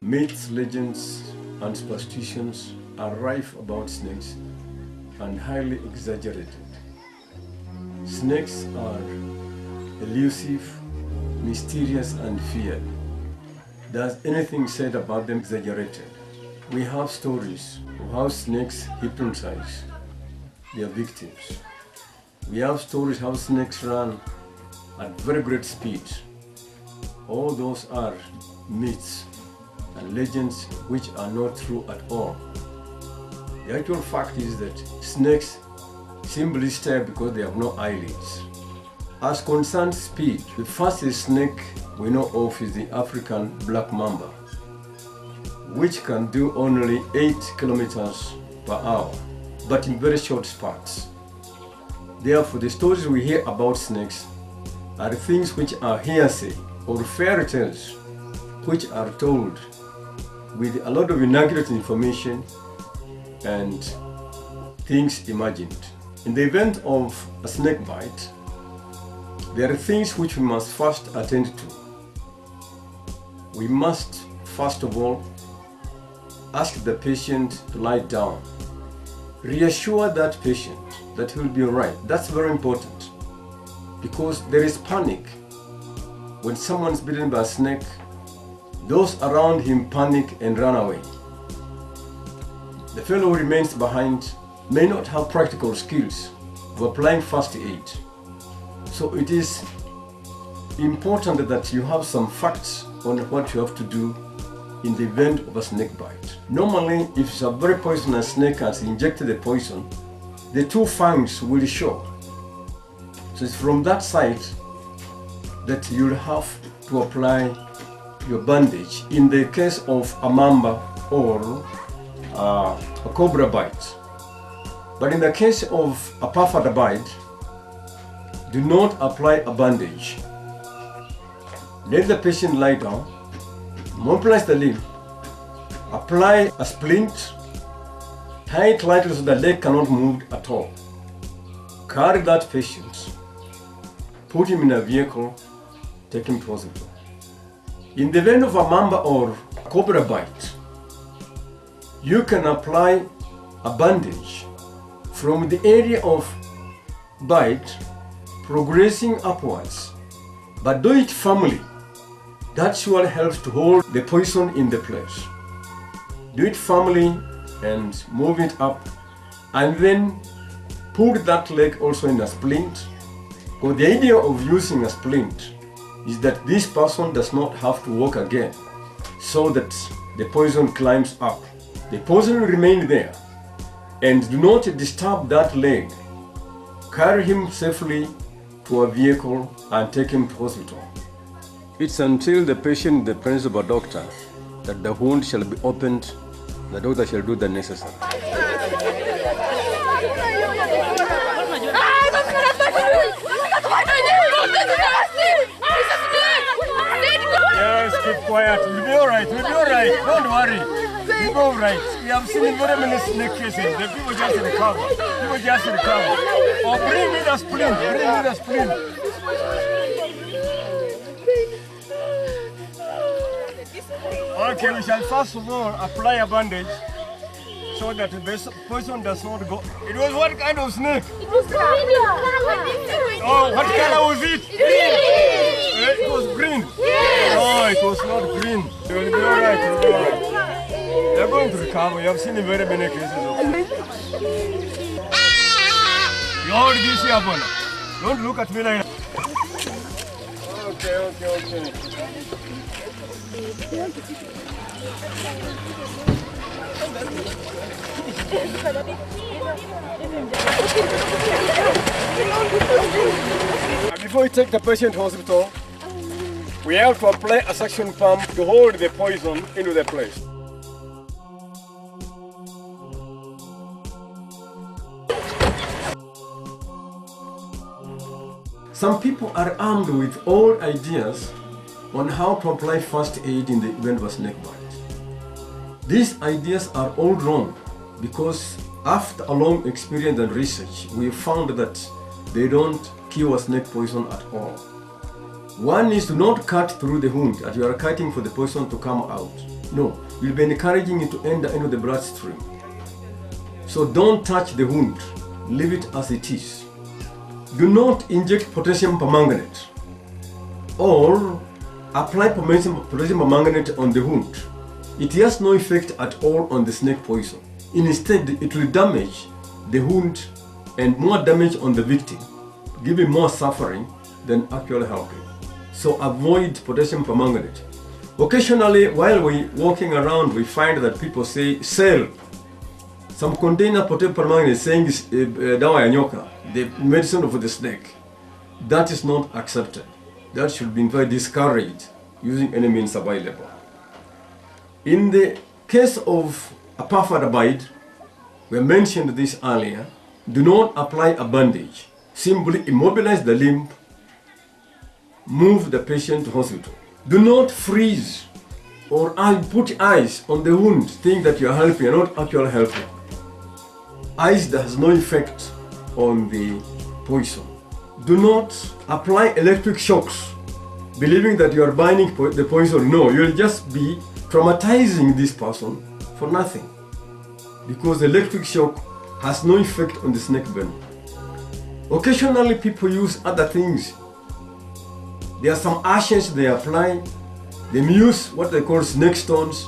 Myths, legends, and superstitions are rife about snakes and highly exaggerated. Snakes are elusive, mysterious, and feared. Thus, anything said about them exaggerated. We have stories of how snakes hypnotize their victims. We have stories how snakes run at very great speed. All those are myths and legends which are not true at all. The actual fact is that snakes simply stare because they have no eyelids. As concerns speed, the fastest snake we know of is the African black mamba, which can do only 8 kilometers per hour, but in very short spurts. Therefore, the stories we hear about snakes are things which are hearsay or fairy tales which are told with a lot of inaccurate information and things imagined. In the event of a snake bite, there are things which we must first attend to. We must, first of all, ask the patient to lie down. Reassure that patient that he will be all right. That's very important because there is panic. When someone is bitten by a snake, those around him panic and run away. The fellow who remains behind may not have practical skills of applying first aid. So it is important that you have some facts on what you have to do in the event of a snake bite. Normally, if it's a very poisonous snake has injected the poison, the two fangs will show. So it's from that side that you'll have to apply your bandage in the case of a mamba or a cobra bite. But in the case of a puffer bite, do not apply a bandage. Let the patient lie down, mobilize the limb, apply a splint, tie it lightly so the leg cannot move at all. Carry that patient, put him in a vehicle, take him to hospital. In the event of a mamba or a cobra bite, you can apply a bandage from the area of bite progressing upwards, but do it firmly. That surely helps to hold the poison in the place. Do it firmly and move it up, and then put that leg also in a splint. Because the idea of using a splint is that this person does not have to walk again, so that the poison climbs up. The poison will remain there, and do not disturb that leg. Carry him safely to a vehicle and take him to hospital. It's until the patient in the presence of a doctor that the wound shall be opened, the doctor shall do the necessary. Yes, keep quiet. We'll be alright. We'll be alright. Don't worry. We'll be alright. We have seen very many snake cases. The people just recover. People just recover. Oh, bring me the splint. Bring me the splint. Okay, we shall first of all apply a bandage so that the poison does not go. It was what kind of snake? It was green. Oh, what color was it? Green. It was green. Yes. Oh, it was not green. You will be alright. You will be alright. You're going to recover. You have seen in very many cases of it. You hold this here, Bona. Don't look at me like that. Okay. Before we take the patient to hospital, we have to apply a suction pump to hold the poison into the place. Some people are armed with old ideas on how to apply first aid in the event of a snake bite. These ideas are all wrong because after a long experience and research, we found that they don't cure snake poison at all. One is to not cut through the wound as you are cutting for the poison to come out. No, you'll be encouraging it to enter into the bloodstream. So don't touch the wound, leave it as it is. Do not inject potassium permanganate or apply potassium permanganate on the wound. It has no effect at all on the snake poison. Instead, it will damage the wound and more damage on the victim, giving more suffering than actually helping. So avoid potassium permanganate. Occasionally, while we're walking around, we find that people say, sell some container potassium permanganate saying dawa ya nyoka, the medicine for the snake. That is not accepted. That should be very discouraged using any means available. In the case of a perfid bite, we mentioned this earlier, do not apply a bandage. Simply immobilize the limb, move the patient to hospital. Do not freeze or put ice on the wound, think that you are helping, you're not actually helping. Ice that has no effect on the poison. Do not apply electric shocks, believing that you are binding the poison. No, you'll just be traumatizing this person for nothing, because the electric shock has no effect on the snake venom. Occasionally people use other things. There are some ashes they apply. They use what they call snake stones.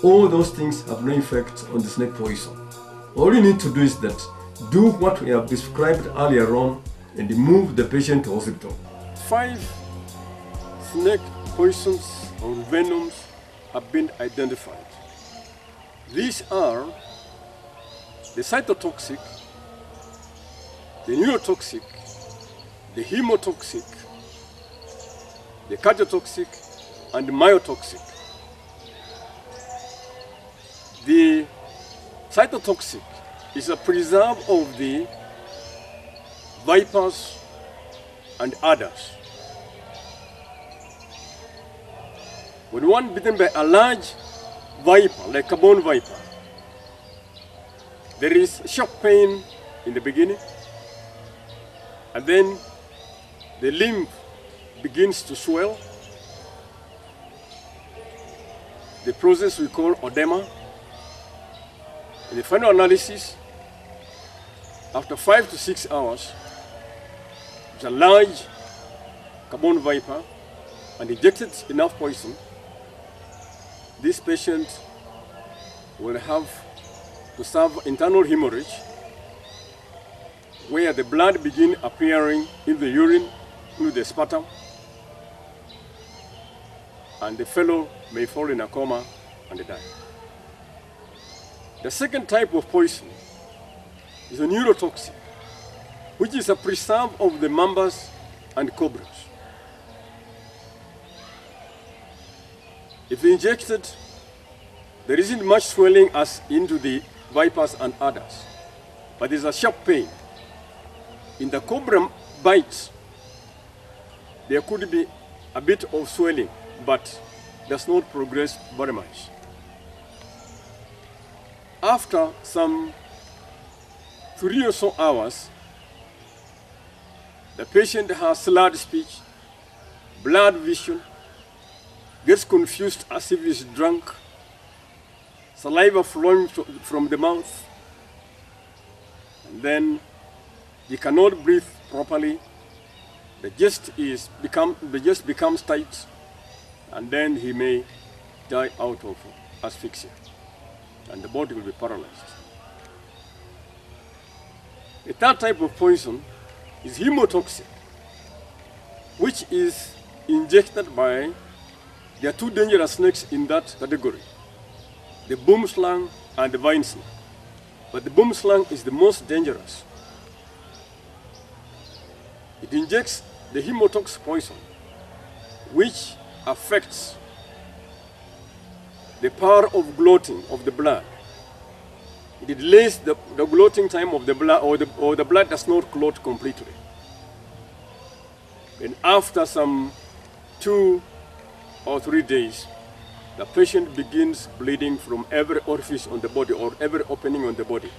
All those things have no effect on the snake poison. All you need to do is that do what we have described earlier on and move the patient to hospital. 5 snake poisons or venoms have been identified. These are the cytotoxic, the neurotoxic, the hemotoxic, the cardiotoxic, and the myotoxic. The cytotoxic is a preserve of the vipers and others. When one bitten by a large viper, like a bone viper, there is sharp pain in the beginning, and then the limb begins to swell. The process we call edema. In the final analysis, after 5 to 6 hours, it's a large carbon viper and injected enough poison, this patient will have to suffer internal hemorrhage, where the blood begins appearing in the urine, through the sputum, and the fellow may fall in a coma and die. The second type of poison is a neurotoxin, which is a preserve of the mambas and cobras. If injected, there isn't much swelling as into the vipers and others, but there's a sharp pain. In the cobra bites, there could be a bit of swelling, but does not progress very much. After some 3 or so hours, the patient has slurred speech, blurred vision, gets confused as if he's drunk, saliva flowing from the mouth, and then he cannot breathe properly. The chest becomes tight, and then he may die out of asphyxia, and the body will be paralyzed. The third type of poison is hemotoxic, which is injected by, there are 2 dangerous snakes in that category, the boomslang and the vine snake. But the boomslang is the most dangerous. It injects the hemotoxic poison, which affects the power of clotting of the blood. It delays the clotting time of the blood, or the blood does not clot completely. And after some 2 or 3 days, the patient begins bleeding from every orifice on the body or every opening on the body,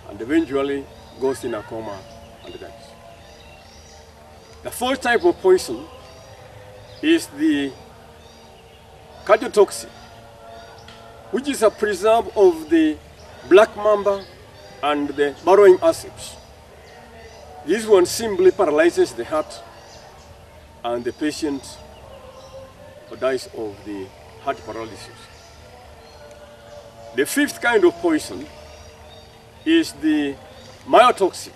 and eventually goes in a coma and dies. The fourth type of poison is the Cardiotoxin, which is a preserve of the black mamba and the burrowing acids. This one simply paralyzes the heart and the patient dies of the heart paralysis. The fifth kind of poison is the Myotoxic,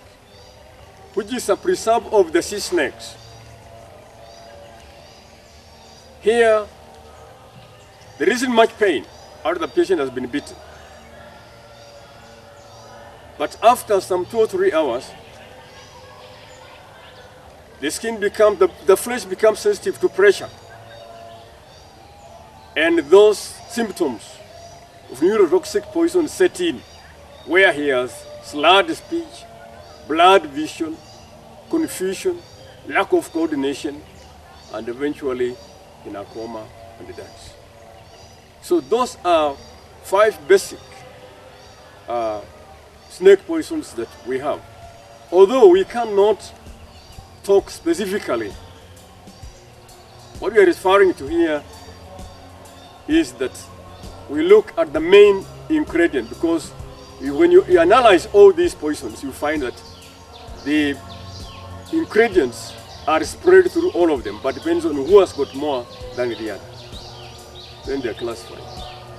which is a preserve of the sea snakes. Here, there isn't much pain after the patient has been bitten. But after some 2 or 3 hours, the skin becomes, the flesh becomes sensitive to pressure. And those symptoms of neurotoxic poison set in, where he has slurred speech, blurred vision, confusion, lack of coordination, and eventually in a coma and dies. So those are 5 basic snake poisons that we have. Although we cannot talk specifically, what we are referring to here is that we look at the main ingredient, because when you analyze all these poisons, you find that the ingredients are spread through all of them, but depends on who has got more than the other. Then they are classified.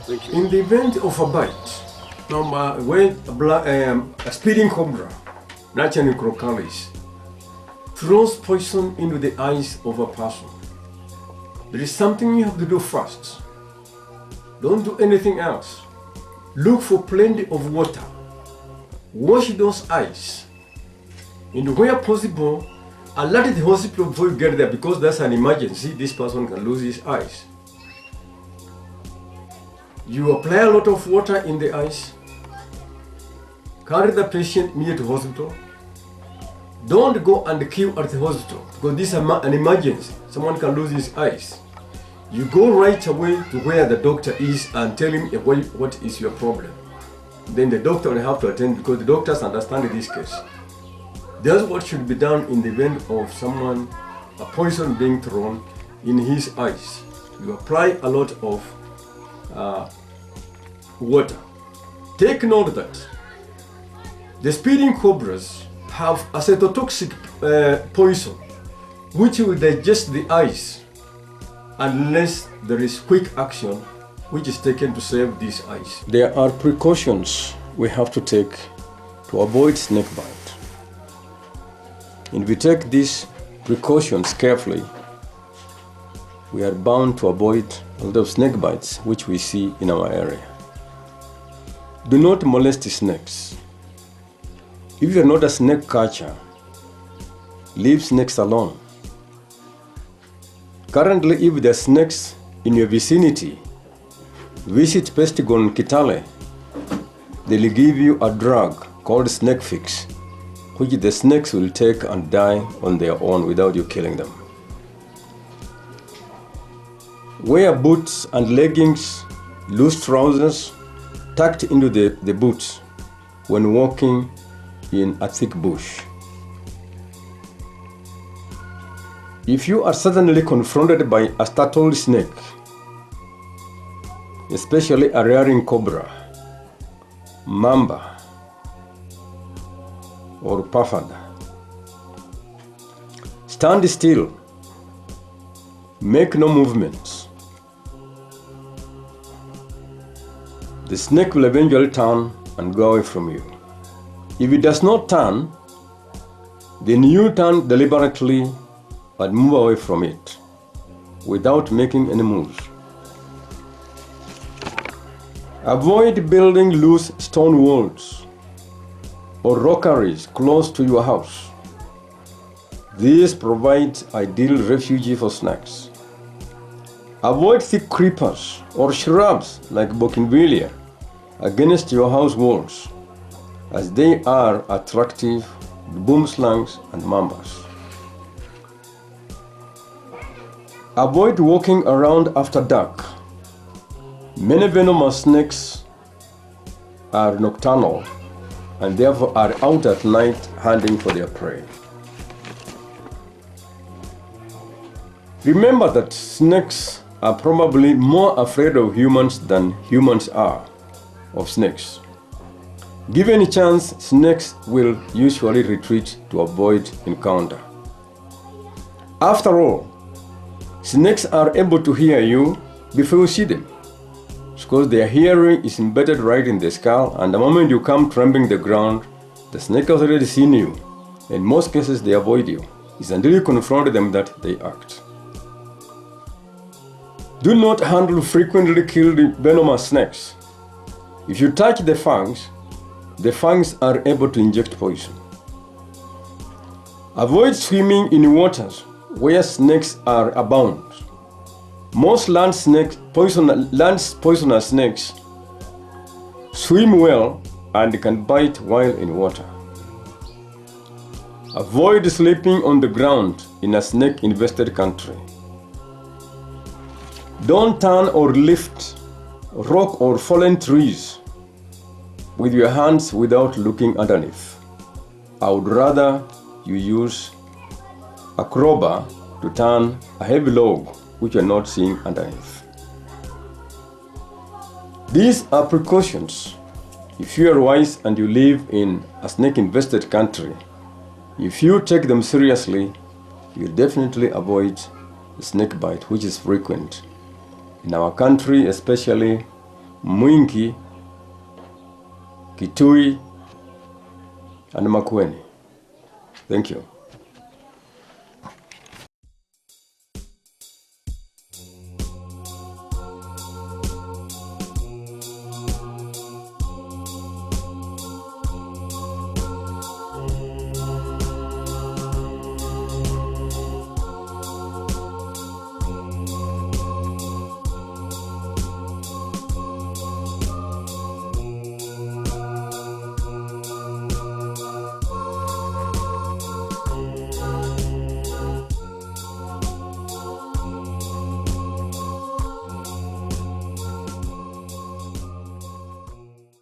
Thank you. In the event of a bite, when a speeding cobra, Natia crocalis, throws poison into the eyes of a person, there is something you have to do first. Don't do anything else. Look for plenty of water. Wash those eyes. And where possible, alert the hospital before you get there, because that's an emergency. This person can lose his eyes. You apply a lot of water in the eyes. Carry the patient near to hospital. Don't go and queue at the hospital, because this is an emergency. Someone can lose his eyes. You go right away to where the doctor is and tell him what is your problem. Then the doctor will have to attend, because the doctors understand this case. That's what should be done in the event of someone, a poison being thrown in his eyes. You apply a lot of water. Take note that the speeding cobras have acetotoxic poison, which will digest the eyes unless there is quick action which is taken to save these eyes. There are precautions we have to take to avoid snake bite. And if we take these precautions carefully, we are bound to avoid a lot of snake bites which we see in our area. Do not molest snakes. If you are not a snake catcher, leave snakes alone. Currently, if there are snakes in your vicinity, visit Pestigon Kitale. They'll give you a drug called snake fix, which the snakes will take and die on their own without you killing them. Wear boots and leggings, loose trousers tucked into the boots when walking in a thick bush. If you are suddenly confronted by a startled snake, especially a rearing cobra, mamba, or puffered, stand still, make no movements. The snake will eventually turn and go away from you. If it does not turn, then you turn deliberately and move away from it without making any moves. Avoid building loose stone walls or rockeries close to your house. These provide ideal refuge for snakes. Avoid thick creepers or shrubs like bougainvillea against your house walls, as they are attractive to boomslangs and mambas. Avoid walking around after dark. Many venomous snakes are nocturnal and therefore are out at night hunting for their prey. Remember that snakes are probably more afraid of humans than humans are of snakes. Given a chance, snakes will usually retreat to avoid encounter. After all, snakes are able to hear you before you see them, because their hearing is embedded right in the skull, and the moment you come trampling the ground, the snake has already seen you. In most cases, they avoid you. It's until you confront them that they act. Do not handle frequently killed venomous snakes. If you touch the fangs are able to inject poison. Avoid swimming in waters where snakes are abound. Most land poisonous snakes swim well and can bite while in water. Avoid sleeping on the ground in a snake-infested country. Don't turn or lift rock or fallen trees with your hands without looking underneath. I would rather you use a crowbar to turn a heavy log which you are not seeing underneath. These are precautions. If you are wise and you live in a snake-infested country, if you take them seriously, you'll definitely avoid the snake bite, which is frequent in our country, especially Mwingi, Kitui, and Makueni. Thank you.